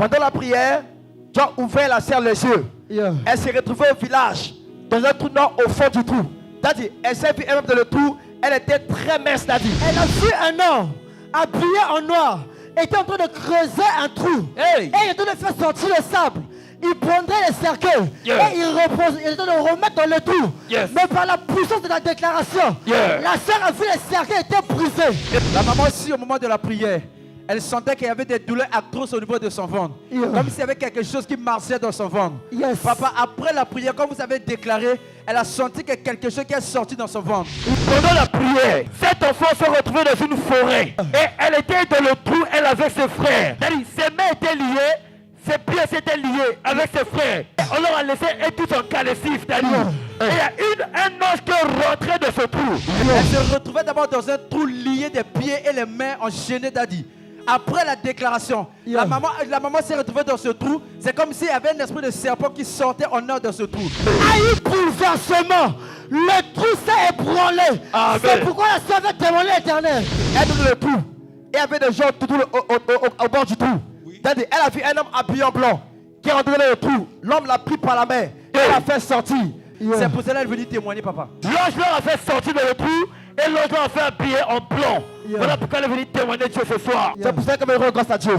Pendant la prière, Dieu a ouvert la serre les yeux. Elle s'est retrouvée au village, dans un trou noir au fond du trou. C'est-à-dire, elle s'est vue elle-même dans le trou. Elle était très mince, c'est-à-dire. Elle a vu un homme habillé en noir, était en train de creuser un trou. Hey. Et il était en train de faire sortir le sable. Il prendrait les cercueils et il était en train de remettre dans le trou. Mais par la puissance de la déclaration, la sœur a vu les cercueils étaient brisés. La maman aussi, au moment de la prière, elle sentait qu'il y avait des douleurs atroces au niveau de son ventre. Comme s'il y avait quelque chose qui marchait dans son ventre. Papa, après la prière, comme vous avez déclaré, elle a senti que quelque chose qui est sorti dans son ventre. Pendant la prière, cet enfant se retrouvait dans une forêt. Et elle était dans le trou, elle avait ses frères. Ses mains étaient liées, ses pieds étaient liés avec ses frères. On leur a laissé être tout en calcif, et il y a un ange qui est rentré de ce trou. Elle se retrouvait d'abord dans un trou lié des pieds et les mains enchaînées, Daddy. Après la déclaration, la maman s'est retrouvée dans ce trou. C'est comme s'il y avait un esprit de serpent qui sortait en or dans ce trou. A eu bouleversement. Le trou s'est ébranlé. C'est pourquoi la sœur avait témoigné l'Éternel. Elle était dans le trou. Et il y avait des gens tout au bord du trou. Elle a vu un homme habillé en blanc qui est rentré dans le trou. L'homme l'a pris par la main et l'a fait sortir. C'est pour cela qu'elle est venue témoigner, papa. L'ange leur a fait sortir dans le trou et l'ange leur a fait habiller en blanc. Voilà pourquoi elle est venue témoigner Dieu ce soir. C'est pour ça que je rends grâce à Dieu.